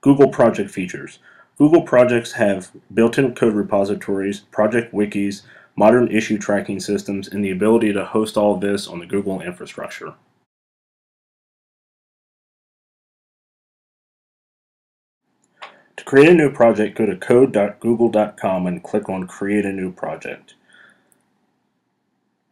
Google Project features. Google Projects have built-in code repositories, project wikis, modern issue tracking systems, and the ability to host all of this on the Google infrastructure. To create a new project, go to code.google.com and click on Create a New Project.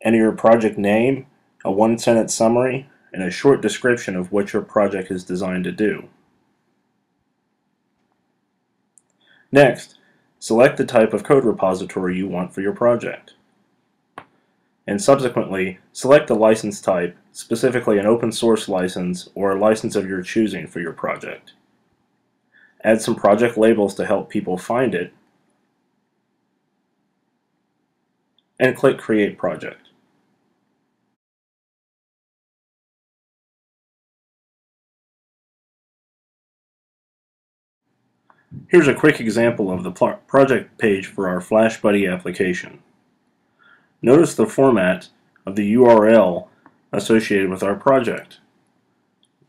Enter your project name, a one-sentence summary, and a short description of what your project is designed to do. Next, select the type of code repository you want for your project. And subsequently, select the license type, specifically an open source license or a license of your choosing for your project. Add some project labels to help people find it, and click Create Project. Here's a quick example of the project page for our FlashBuddy application. Notice the format of the URL associated with our project.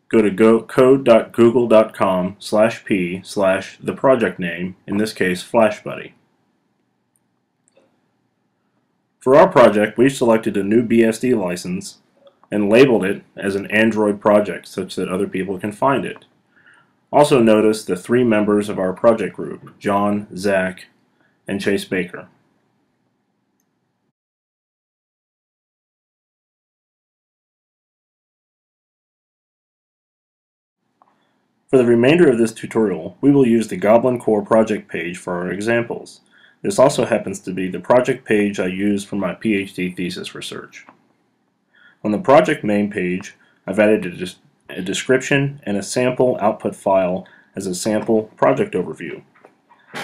Go to code.google.com/p/the project name, in this case FlashBuddy. For our project, we've selected a new BSD license and labeled it as an Android project such that other people can find it. Also notice the three members of our project group, John, Zach, and Chase Baker. For the remainder of this tutorial, we will use the Goblin Core project page for our examples. This also happens to be the project page I used for my PhD thesis research. On the project main page, I've added a description and a sample output file as a sample project overview.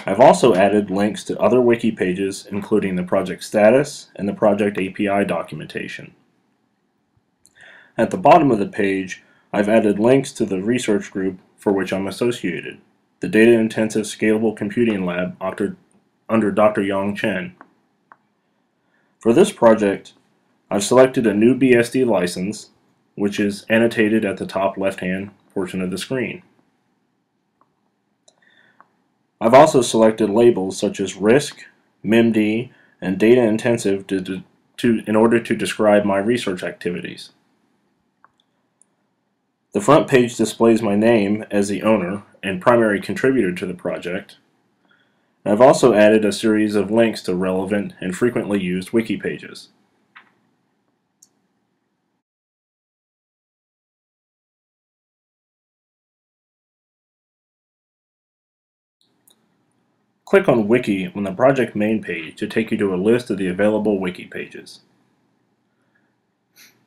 I've also added links to other wiki pages, including the project status and the project API documentation. At the bottom of the page, I've added links to the research group for which I'm associated, the Data Intensive Scalable Computing Lab under Dr. Yong Chen. For this project, I've selected a new BSD license, which is annotated at the top left-hand portion of the screen. I've also selected labels such as RISC, MIMD, and Data Intensive in order to describe my research activities. The front page displays my name as the owner and primary contributor to the project. I've also added a series of links to relevant and frequently used wiki pages. Click on Wiki on the project main page to take you to a list of the available wiki pages.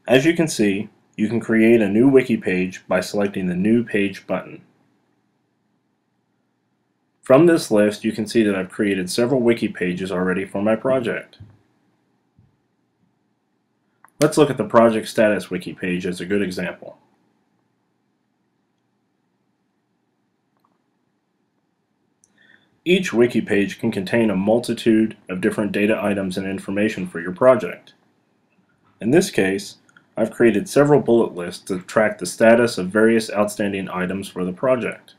As you can see, you can create a new wiki page by selecting the New Page button. From this list, you can see that I've created several wiki pages already for my project. Let's look at the project status wiki page as a good example. Each wiki page can contain a multitude of different data items and information for your project. In this case, I've created several bullet lists to track the status of various outstanding items for the project.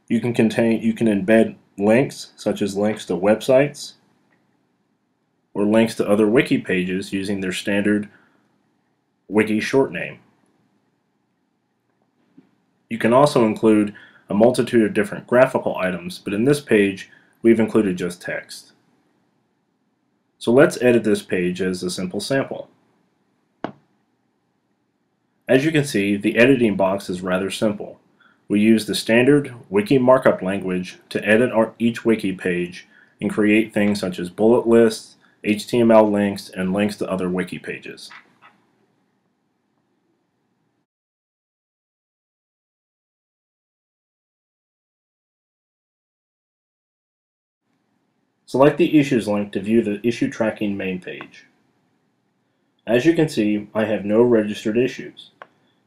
You can embed links, such as links to websites, or links to other wiki pages using their standard wiki short name. You can also include a multitude of different graphical items, but in this page, we've included just text. So let's edit this page as a simple sample. As you can see, the editing box is rather simple. We use the standard wiki markup language to edit each wiki page and create things such as bullet lists, HTML links, and links to other wiki pages. Select the Issues link to view the issue tracking main page. As you can see, I have no registered issues.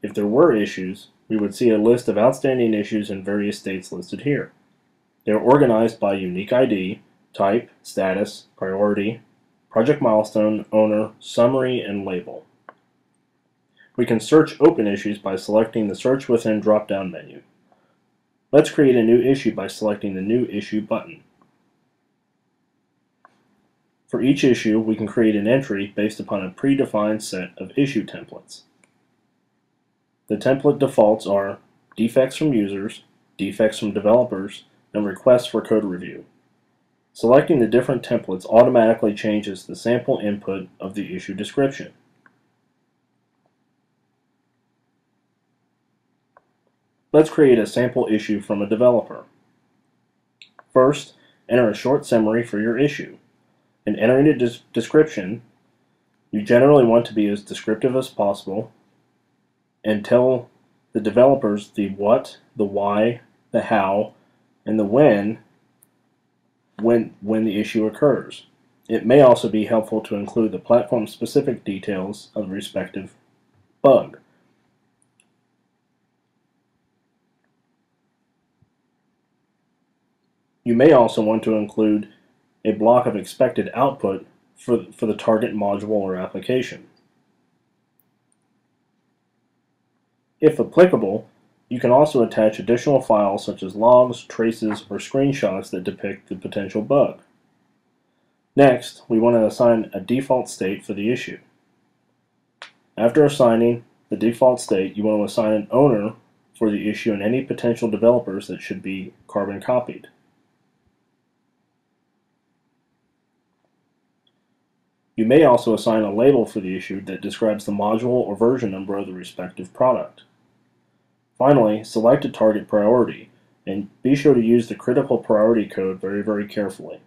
If there were issues, we would see a list of outstanding issues in various states listed here. They are organized by unique ID, type, status, priority, project milestone, owner, summary, and label. We can search open issues by selecting the Search Within drop-down menu. Let's create a new issue by selecting the New Issue button. For each issue, we can create an entry based upon a predefined set of issue templates. The template defaults are defects from users, defects from developers, and requests for code review. Selecting the different templates automatically changes the sample input of the issue description. Let's create a sample issue from a developer. First, enter a short summary for your issue. In entering a description, you generally want to be as descriptive as possible and tell the developers the what, the why, the how, and the when the issue occurs. It may also be helpful to include the platform-specific details of the respective bug. You may also want to include a block of expected output for the target module or application. If applicable, you can also attach additional files such as logs, traces, or screenshots that depict the potential bug. Next, we want to assign a default state for the issue. After assigning the default state, you want to assign an owner for the issue and any potential developers that should be carbon copied. You may also assign a label for the issue that describes the module or version number of the respective product. Finally, select a target priority, and be sure to use the critical priority code very carefully.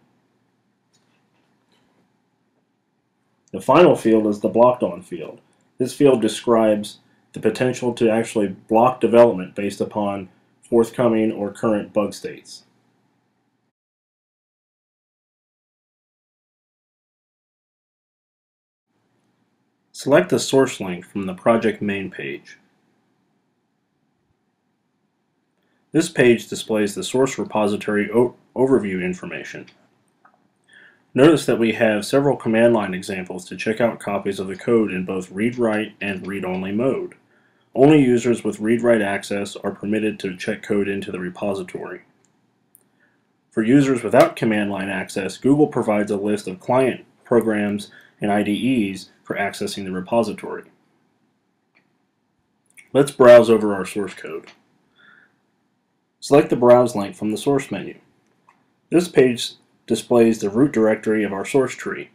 The final field is the blocked on field. This field describes the potential to actually block development based upon forthcoming or current bug states. Select the source link from the project main page. This page displays the source repository overview information. Notice that we have several command line examples to check out copies of the code in both read-write and read-only mode. Only users with read-write access are permitted to check code into the repository. For users without command line access, Google provides a list of client programs and IDEs for accessing the repository. Let's browse over our source code. Select the Browse link from the source menu. This page displays the root directory of our source tree.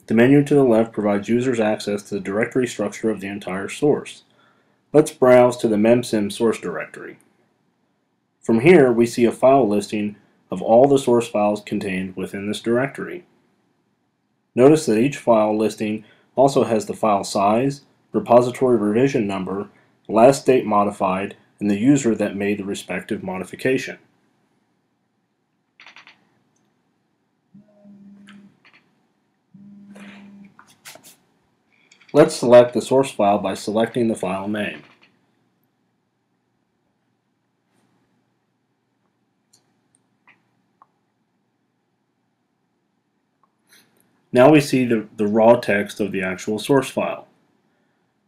The menu to the left provides users access to the directory structure of the entire source. Let's browse to the memsim source directory. From here, we see a file listing of all the source files contained within this directory. Notice that each file listing also has the file size, repository revision number, last date modified, and the user that made the respective modification. Let's select the source file by selecting the file name. Now we see the raw text of the actual source file.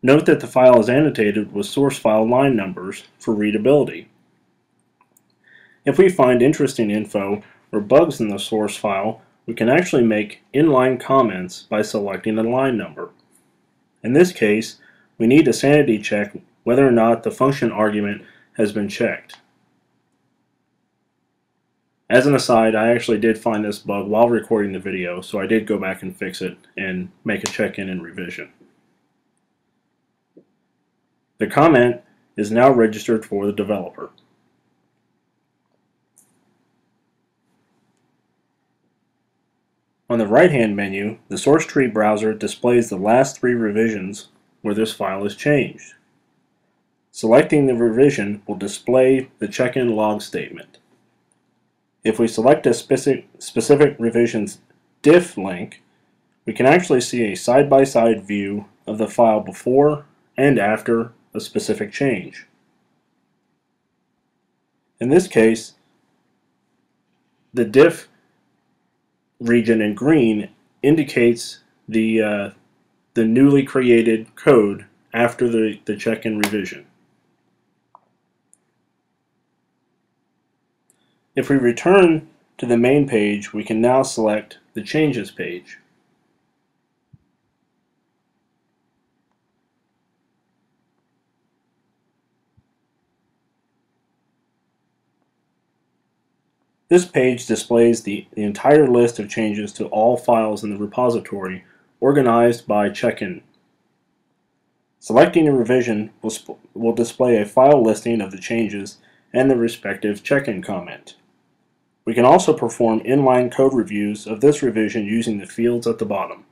Note that the file is annotated with source file line numbers for readability. If we find interesting info or bugs in the source file, we can actually make inline comments by selecting a line number. In this case, we need to sanity check whether or not the function argument has been checked. As an aside, I actually did find this bug while recording the video, so I did go back and fix it and make a check-in and revision. The comment is now registered for the developer. On the right-hand menu, the source tree browser displays the last 3 revisions where this file is changed. Selecting the revision will display the check-in log statement. If we select a specific revision's diff link, we can actually see a side-by-side view of the file before and after a specific change. In this case, the diff region in green indicates the newly created code after the check-in revision. If we return to the main page, we can now select the Changes page. This page displays the entire list of changes to all files in the repository, organized by check-in. Selecting a revision will display a file listing of the changes and the respective check-in comment. We can also perform inline code reviews of this revision using the fields at the bottom.